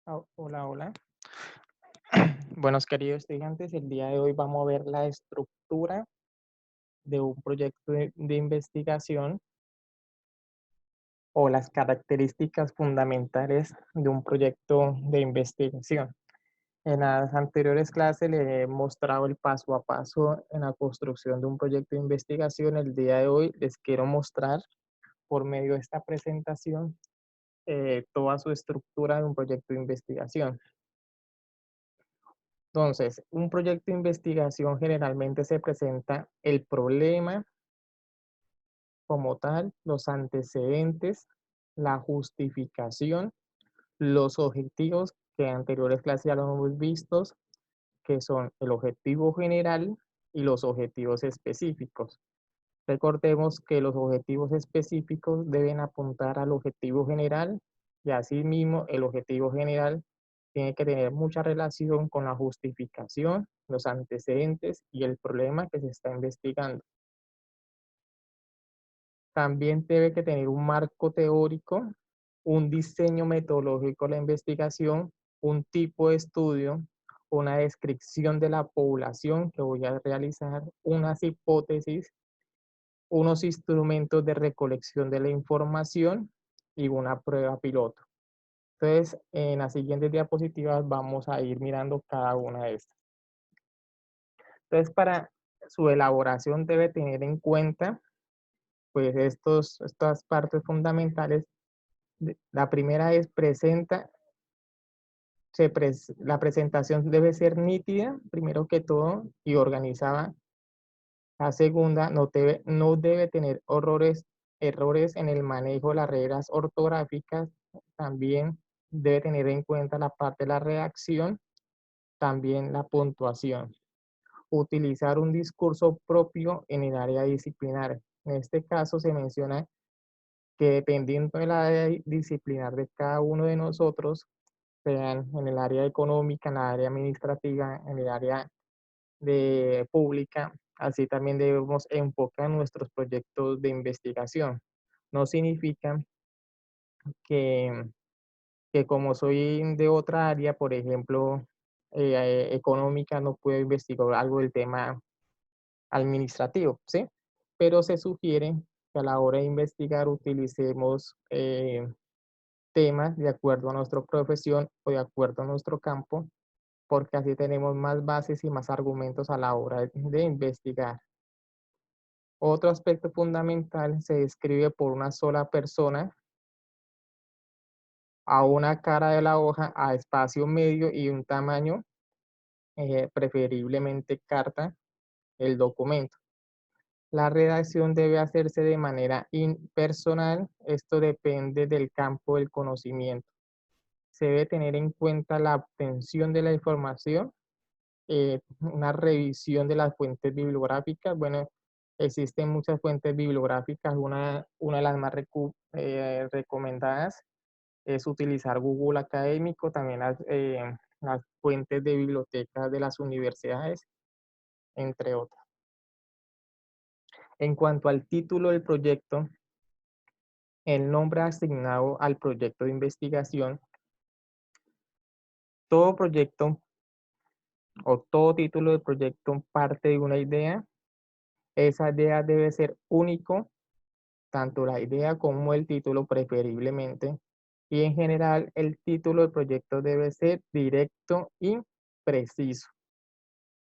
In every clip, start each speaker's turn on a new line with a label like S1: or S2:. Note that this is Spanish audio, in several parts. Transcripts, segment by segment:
S1: Hola, hola. Buenos queridos estudiantes, el día de hoy vamos a ver la estructura de un proyecto de investigación o las características fundamentales de un proyecto de investigación. En las anteriores clases le he mostrado el paso a paso en la construcción de un proyecto de investigación. El día de hoy les quiero mostrar por medio de esta presentación toda su estructura de un proyecto de investigación. Entonces, un proyecto de investigación generalmente se presenta el problema como tal, los antecedentes, la justificación, los objetivos que en anteriores clases ya lo hemos visto, que son el objetivo general y los objetivos específicos. Recordemos que los objetivos específicos deben apuntar al objetivo general y asimismo el objetivo general tiene que tener mucha relación con la justificación, los antecedentes y el problema que se está investigando. También debe que tener un marco teórico, un diseño metodológico de la investigación, un tipo de estudio, una descripción de la población que voy a realizar, unas hipótesis, unos instrumentos de recolección de la información y una prueba piloto. Entonces, en las siguientes diapositivas vamos a ir mirando cada una de estas. Entonces, para su elaboración debe tener en cuenta, pues, estas partes fundamentales. La primera es la presentación debe ser nítida, primero que todo, y organizada. La segunda, no debe tener errores en el manejo de las reglas ortográficas. También debe tener en cuenta la parte de la redacción, también la puntuación. Utilizar un discurso propio en el área disciplinar. En este caso se menciona que dependiendo de la área disciplinar de cada uno de nosotros, sean en el área económica, en la área administrativa, en el área de pública, así también debemos enfocar nuestros proyectos de investigación. No significa que, que como soy de otra área, por ejemplo, económica, no puedo investigar algo del tema administrativo, ¿sí? Pero se sugiere que a la hora de investigar utilicemos temas de acuerdo a nuestra profesión o de acuerdo a nuestro campo, porque así tenemos más bases y más argumentos a la hora de investigar. Otro aspecto fundamental se describe por una sola persona, a una cara de la hoja, a espacio medio y un tamaño, preferiblemente carta, el documento. La redacción debe hacerse de manera impersonal. Esto depende del campo del conocimiento. Se debe tener en cuenta la obtención de la información, una revisión de las fuentes bibliográficas. Bueno, existen muchas fuentes bibliográficas. Una de las más recomendadas es utilizar Google Académico, también las fuentes de bibliotecas de las universidades, entre otras. En cuanto al título del proyecto, el nombre asignado al proyecto de investigación, todo proyecto o todo título de proyecto parte de una idea. Esa idea debe ser único, tanto la idea como el título preferiblemente. Y en general, el título del proyecto debe ser directo y preciso.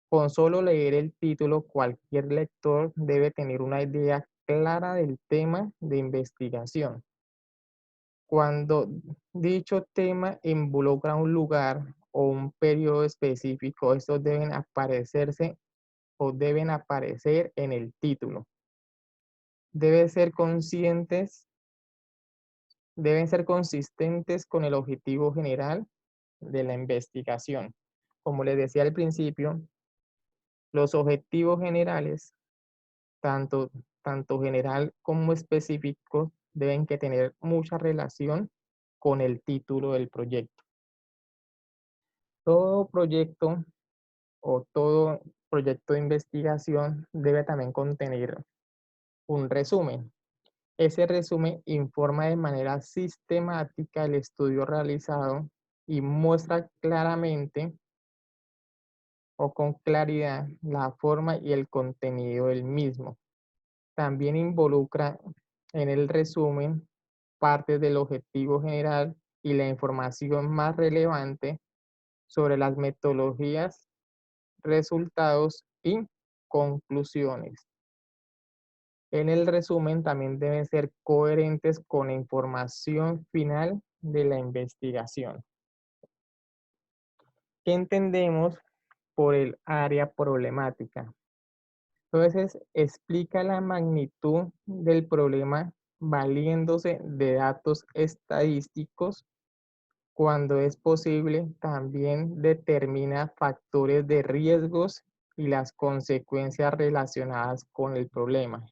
S1: Con solo leer el título, cualquier lector debe tener una idea clara del tema de investigación. Cuando dicho tema involucra un lugar o un periodo específico, estos deben aparecerse o deben aparecer en el título. Deben ser conscientes, deben ser consistentes con el objetivo general de la investigación. Como les decía al principio, los objetivos generales, tanto, tanto general como específico, deben que tener mucha relación con el título del proyecto. Todo proyecto o todo proyecto de investigación debe también contener un resumen. Ese resumen informa de manera sistemática el estudio realizado y muestra claramente o con claridad la forma y el contenido del mismo. También involucra en el resumen partes del objetivo general y la información más relevante sobre las metodologías, resultados y conclusiones. En el resumen también deben ser coherentes con la información final de la investigación. ¿Qué entendemos por el área problemática? Entonces, explica la magnitud del problema valiéndose de datos estadísticos. Cuando es posible, también determina factores de riesgos y las consecuencias relacionadas con el problema.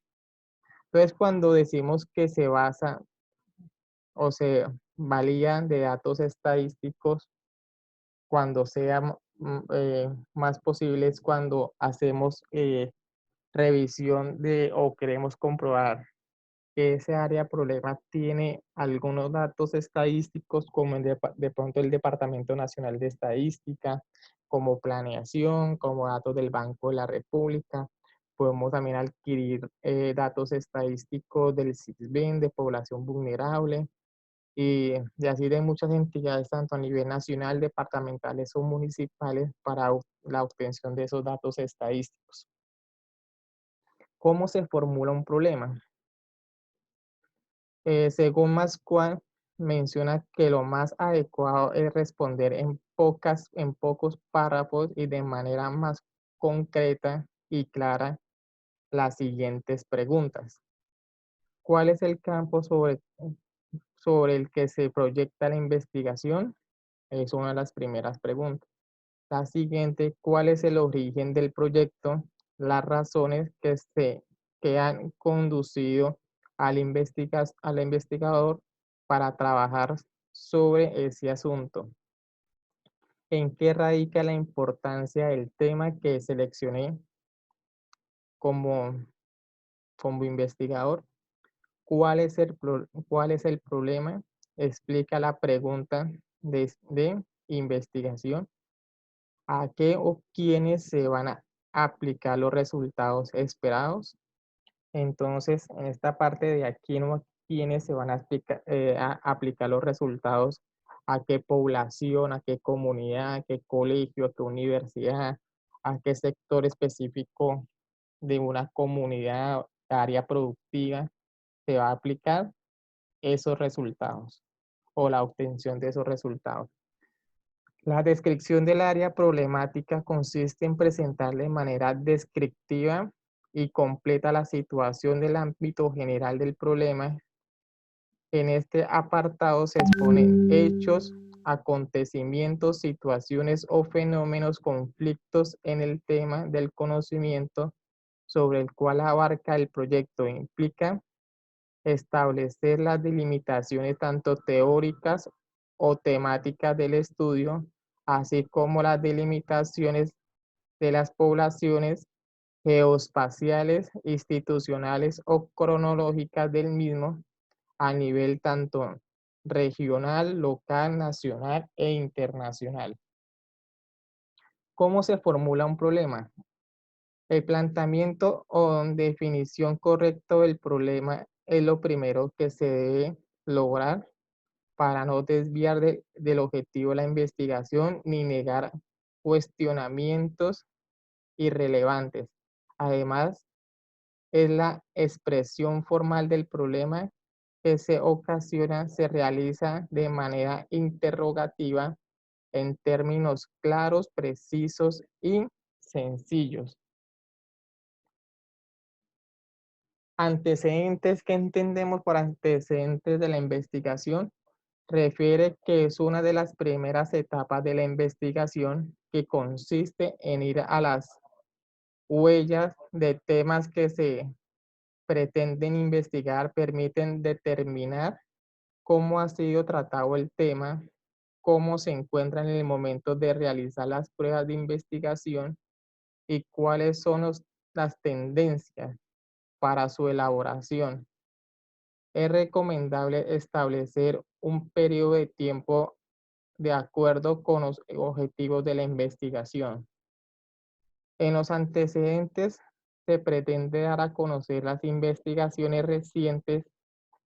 S1: Entonces, cuando decimos que se basa o se valía de datos estadísticos, cuando sea más posible es cuando hacemos revisión de o queremos comprobar que ese área problema tiene algunos datos estadísticos, como de pronto el Departamento Nacional de Estadística, como planeación, como datos del Banco de la República. Podemos también adquirir datos estadísticos del CISBEN, de población vulnerable, y así de muchas entidades, tanto a nivel nacional, departamentales o municipales, para la obtención de esos datos estadísticos. ¿Cómo se formula un problema? Según Mascual, menciona que lo más adecuado es responder en pocos párrafos y de manera más concreta y clara las siguientes preguntas. ¿Cuál es el campo sobre el que se proyecta la investigación? Es una de las primeras preguntas. La siguiente, ¿cuál es el origen del proyecto? Las razones que han conducido al investigador para trabajar sobre ese asunto. ¿En qué radica la importancia del tema que seleccioné como, como investigador? ¿Cuál es el problema? Explica la pregunta de investigación. ¿A qué o quiénes se van a aplicar los resultados esperados? Entonces, en esta parte de a quién o a quiénes se van a aplicar los resultados, a qué población, a qué comunidad, a qué colegio, a qué universidad, a qué sector específico de una comunidad, área productiva, se va a aplicar esos resultados o la obtención de esos resultados. La descripción del área problemática consiste en presentar de manera descriptiva y completa la situación del ámbito general del problema. En este apartado se exponen hechos, acontecimientos, situaciones o fenómenos, conflictos en el tema del conocimiento sobre el cual abarca el proyecto. Implica establecer las delimitaciones tanto teóricas o temáticas del estudio, así como las delimitaciones de las poblaciones geoespaciales, institucionales o cronológicas del mismo a nivel tanto regional, local, nacional e internacional. ¿Cómo se formula un problema? El planteamiento o definición correcta del problema es lo primero que se debe lograr para no desviar del objetivo de la investigación ni negar cuestionamientos irrelevantes. Además, es la expresión formal del problema que se realiza de manera interrogativa en términos claros, precisos y sencillos. Antecedentes, ¿qué entendemos por antecedentes de la investigación? Refiere que es una de las primeras etapas de la investigación que consiste en ir a las huellas de temas que se pretenden investigar, permiten determinar cómo ha sido tratado el tema, cómo se encuentra en el momento de realizar las pruebas de investigación y cuáles son las tendencias para su elaboración. Es recomendable establecer un periodo de tiempo de acuerdo con los objetivos de la investigación. En los antecedentes se pretende dar a conocer las investigaciones recientes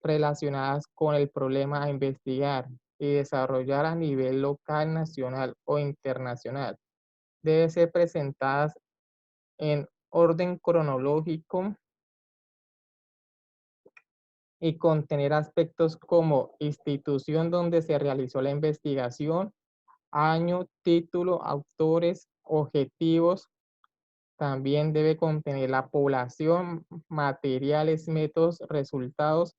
S1: relacionadas con el problema a investigar y desarrollar a nivel local, nacional o internacional. Debe ser presentadas en orden cronológico y contener aspectos como institución donde se realizó la investigación, año, título, autores, objetivos. También debe contener la población, materiales, métodos, resultados.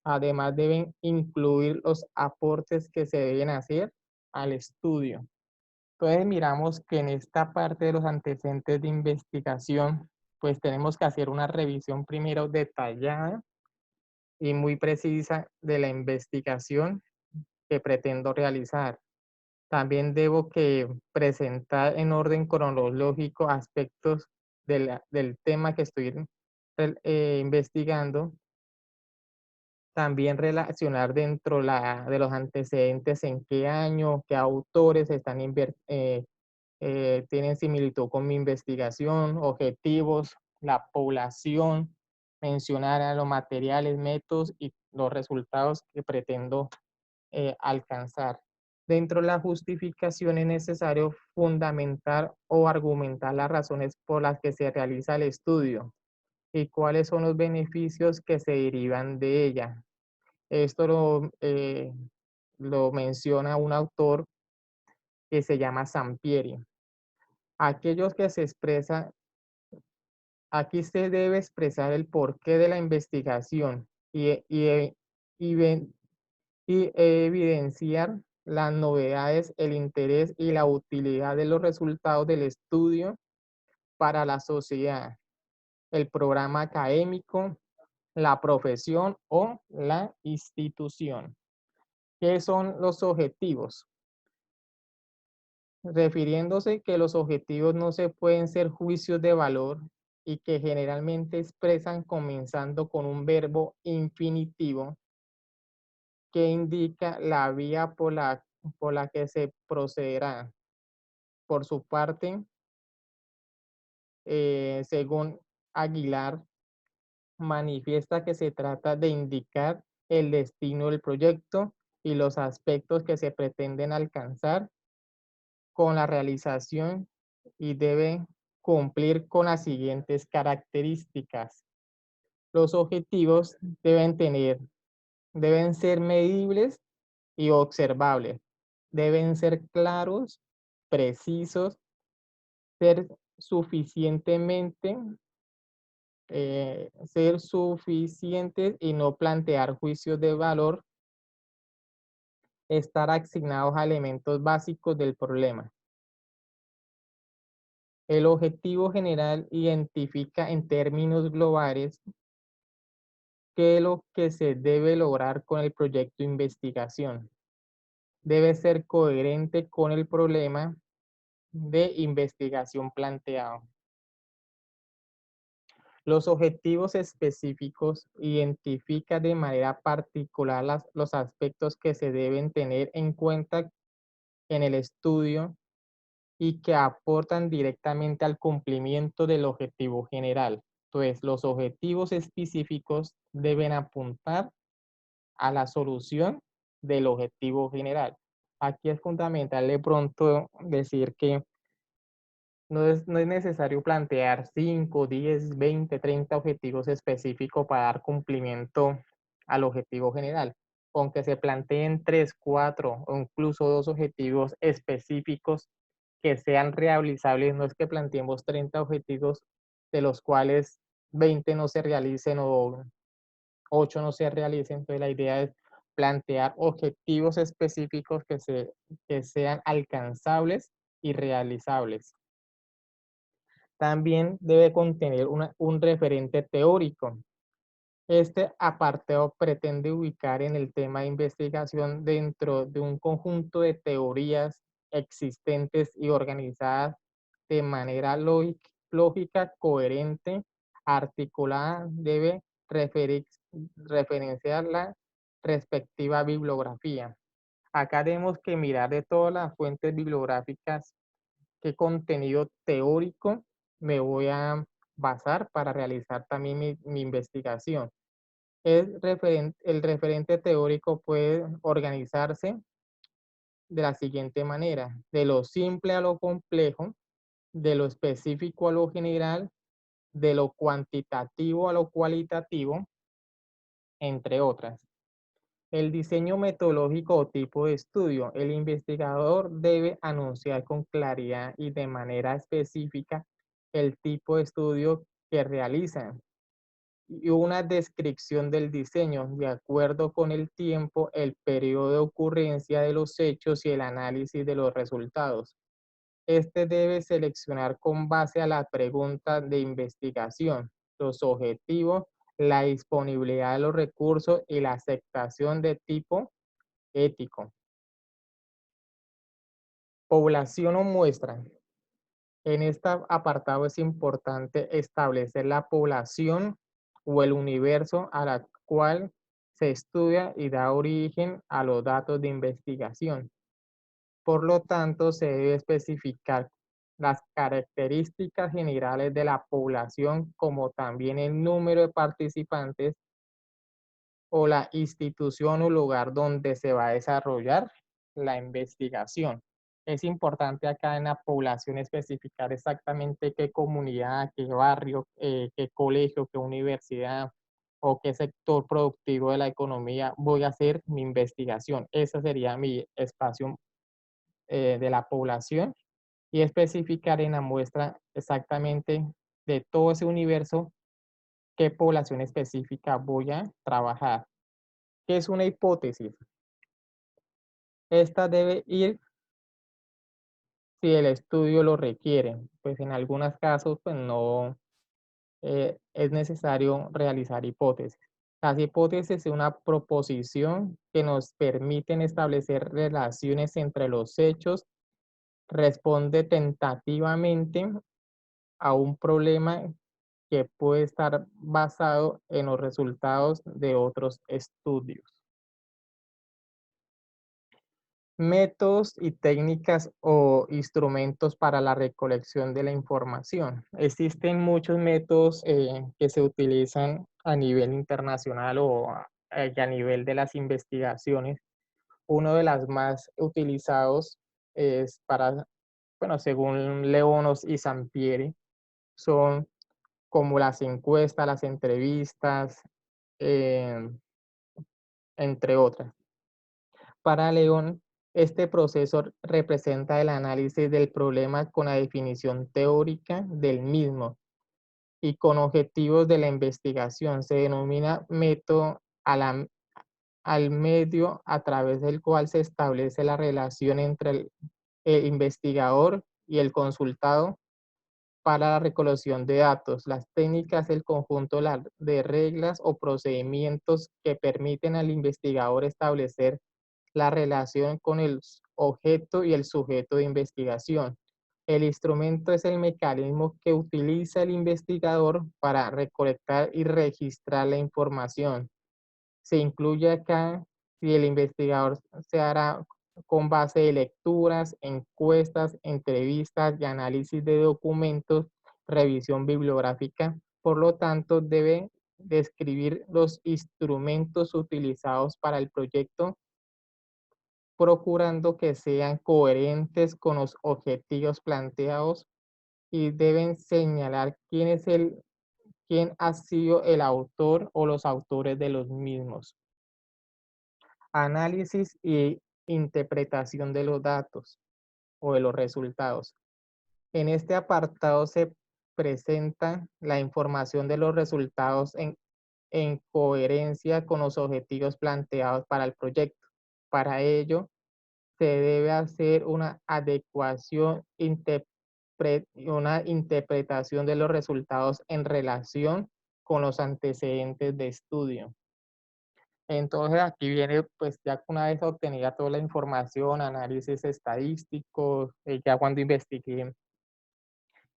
S1: Además, deben incluir los aportes que se deben hacer al estudio. Entonces, miramos que en esta parte de los antecedentes de investigación, pues tenemos que hacer una revisión primero detallada y muy precisa de la investigación que pretendo realizar. También debo que presentar en orden cronológico aspectos del tema que estoy investigando. También relacionar dentro de los antecedentes en qué año, qué autores tienen similitud con mi investigación, objetivos, la población, mencionar a los materiales, métodos y los resultados que pretendo alcanzar. Dentro de la justificación es necesario fundamentar o argumentar las razones por las que se realiza el estudio y cuáles son los beneficios que se derivan de ella. Esto lo menciona un autor que se llama Sampieri. Aquellos que se expresa, aquí se debe expresar el porqué de la investigación y ven- y evidenciar las novedades, el interés y la utilidad de los resultados del estudio para la sociedad, el programa académico, la profesión o la institución. ¿Qué son los objetivos? Refiriéndose que los objetivos no se pueden ser juicios de valor y que generalmente expresan comenzando con un verbo infinitivo que indica la vía por la que se procederá. Por su parte, según Aguilar, manifiesta que se trata de indicar el destino del proyecto y los aspectos que se pretenden alcanzar con la realización y debe cumplir con las siguientes características. Los objetivos deben ser medibles y observables. Deben ser claros, precisos, ser suficientemente, ser suficientes y no plantear juicios de valor, estar asignados a elementos básicos del problema. El objetivo general identifica en términos globales qué es lo que se debe lograr con el proyecto de investigación. Debe ser coherente con el problema de investigación planteado. Los objetivos específicos identifican de manera particular los aspectos que se deben tener en cuenta en el estudio y que aportan directamente al cumplimiento del objetivo general. Entonces, los objetivos específicos deben apuntar a la solución del objetivo general. Aquí es fundamental de pronto decir que no es necesario plantear 5, 10, 20, 30 objetivos específicos para dar cumplimiento al objetivo general. Aunque se planteen 3, 4 o incluso 2 objetivos específicos que sean realizables, no es que planteemos 30 objetivos de los cuales 20 no se realicen o 8 no se realicen. Entonces la idea es plantear objetivos específicos que sean alcanzables y realizables. También debe contener un referente teórico. Este apartado pretende ubicar en el tema de investigación dentro de un conjunto de teorías existentes y organizadas de manera lógica, coherente, articulada. Debe referenciar la respectiva bibliografía. Acá tenemos que mirar de todas las fuentes bibliográficas qué contenido teórico me voy a basar para realizar también mi investigación. El referente teórico puede organizarse de la siguiente manera: de lo simple a lo complejo, de lo específico a lo general, de lo cuantitativo a lo cualitativo, entre otras. El diseño metodológico o tipo de estudio. El investigador debe anunciar con claridad y de manera específica el tipo de estudio que realiza y una descripción del diseño de acuerdo con el tiempo, el periodo de ocurrencia de los hechos y el análisis de los resultados. Este debe seleccionar con base a la pregunta de investigación, los objetivos, la disponibilidad de los recursos y la aceptación de tipo ético. Población o muestra. En este apartado es importante establecer la población o el universo a la cual se estudia y da origen a los datos de investigación. Por lo tanto, se debe especificar las características generales de la población, como también el número de participantes o la institución o lugar donde se va a desarrollar la investigación. Es importante acá en la población especificar exactamente qué comunidad, qué barrio, qué colegio, qué universidad o qué sector productivo de la economía voy a hacer mi investigación. Ese sería mi espacio de la población, y especificar en la muestra exactamente de todo ese universo qué población específica voy a trabajar. ¿Qué es una hipótesis? Esta debe ir si el estudio lo requiere, pues en algunos casos pues no es necesario realizar hipótesis. Las hipótesis es una proposición que nos permiten establecer relaciones entre los hechos, responde tentativamente a un problema que puede estar basado en los resultados de otros estudios. Métodos y técnicas o instrumentos para la recolección de la información. Existen muchos métodos que se utilizan a nivel internacional o a nivel de las investigaciones. Uno de los más utilizados es para, bueno, según Leonos y Sampieri, son como las encuestas, las entrevistas, eh, entre otras. Para León, este proceso representa el análisis del problema con la definición teórica del mismo y con objetivos de la investigación. Se denomina método al medio a través del cual se establece la relación entre el investigador y el consultado para la recolección de datos. Las técnicas, el conjunto de reglas o procedimientos que permiten al investigador establecer la relación con el objeto y el sujeto de investigación. El instrumento es el mecanismo que utiliza el investigador para recolectar y registrar la información. Se incluye acá si el investigador se hará con base de lecturas, encuestas, entrevistas y análisis de documentos, revisión bibliográfica. Por lo tanto, debe describir los instrumentos utilizados para el proyecto, procurando que sean coherentes con los objetivos planteados, y deben señalar quién ha sido el autor o los autores de los mismos. Análisis y interpretación de los datos o de los resultados. En este apartado se presenta la información de los resultados en coherencia con los objetivos planteados para el proyecto. Para ello, se debe hacer una adecuación, una interpretación de los resultados en relación con los antecedentes de estudio. Entonces aquí viene, pues ya una vez obtenida toda la información, análisis estadísticos, ya cuando investigué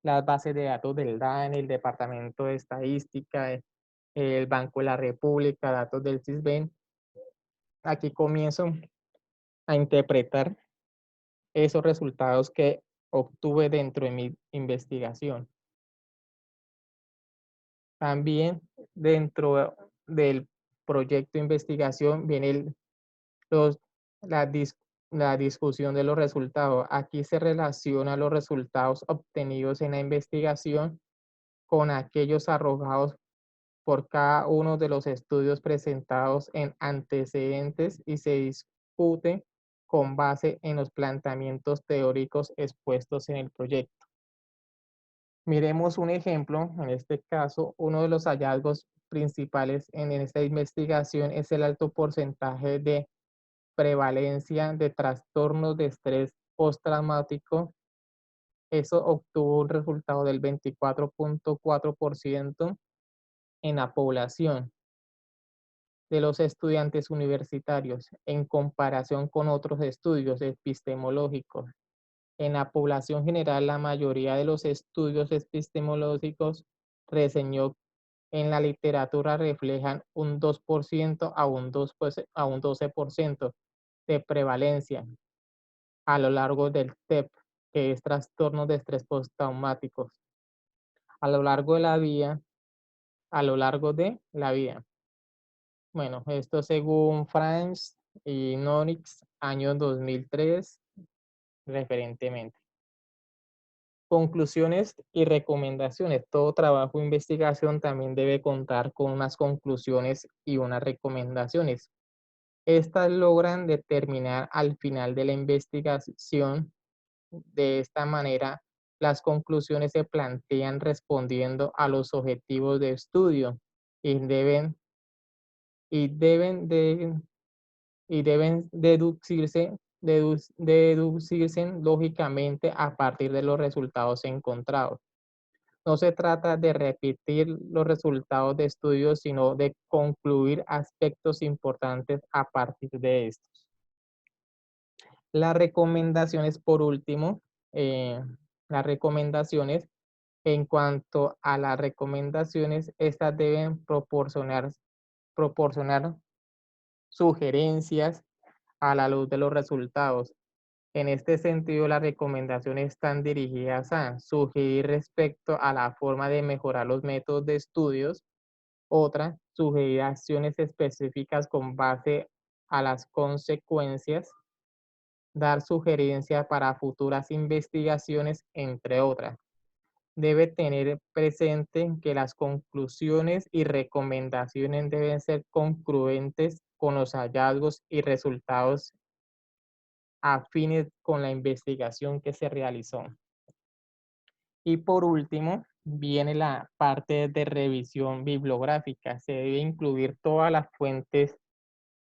S1: las bases de datos del DANE, el Departamento de Estadística, el Banco de la República, datos del CISBEN, aquí comienzo a interpretar esos resultados que obtuve dentro de mi investigación. También dentro del proyecto de investigación viene los, la, dis- la discusión de los resultados. Aquí se relaciona los resultados obtenidos en la investigación con aquellos arrojados por cada uno de los estudios presentados en antecedentes y se discute con base en los planteamientos teóricos expuestos en el proyecto. Miremos un ejemplo, en este caso, uno de los hallazgos principales en esta investigación es el alto porcentaje de prevalencia de trastornos de estrés postraumático. Eso obtuvo un resultado del 24.4% en la población de los estudiantes universitarios en comparación con otros estudios epistemológicos. En la población general, la mayoría de los estudios epistemológicos reseñó en la literatura reflejan un 2% a un 2, pues, a un 12% de prevalencia a lo largo del TEP, que es trastorno de estrés postraumáticos, a lo largo de la vida, a lo largo de la vida. Bueno, esto según Franz y Nonix, año 2003, referentemente. Conclusiones y recomendaciones. Todo trabajo de investigación también debe contar con unas conclusiones y unas recomendaciones. Estas logran determinar al final de la investigación. De esta manera, las conclusiones se plantean respondiendo a los objetivos de estudio y y deben de y deben deducirse lógicamente a partir de los resultados encontrados. No se trata de repetir los resultados de estudios, sino de concluir aspectos importantes a partir de estos. Las recomendaciones, por último, las recomendaciones, en cuanto a las recomendaciones, estas deben proporcionar sugerencias a la luz de los resultados. En este sentido, las recomendaciones están dirigidas a sugerir respecto a la forma de mejorar los métodos de estudios. Otra, sugerir acciones específicas con base a las consecuencias, dar sugerencias para futuras investigaciones, entre otras. Debe tener presente que las conclusiones y recomendaciones deben ser congruentes con los hallazgos y resultados afines con la investigación que se realizó. Y por último, viene la parte de revisión bibliográfica. Se debe incluir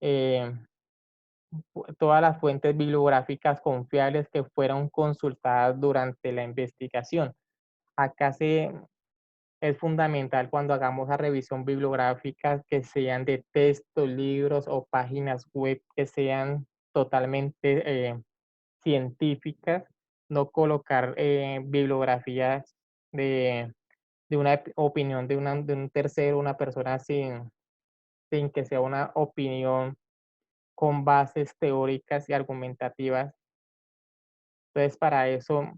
S1: eh, todas las fuentes bibliográficas confiables que fueron consultadas durante la investigación. Acá es fundamental cuando hagamos la revisión bibliográfica que sean de textos, libros o páginas web que sean totalmente científicas, no colocar bibliografías de, de una opinión de un tercero, una persona sin que sea una opinión con bases teóricas y argumentativas. Entonces, para eso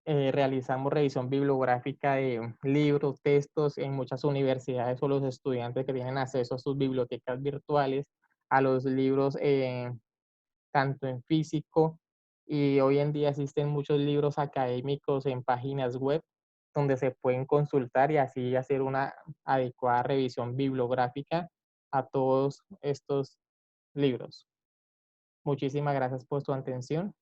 S1: realizamos revisión bibliográfica de libros, textos en muchas universidades o los estudiantes que tienen acceso a sus bibliotecas virtuales, a los libros tanto en físico y hoy en día existen muchos libros académicos en páginas web donde se pueden consultar y así hacer una adecuada revisión bibliográfica a todos estos libros. Muchísimas gracias por su atención.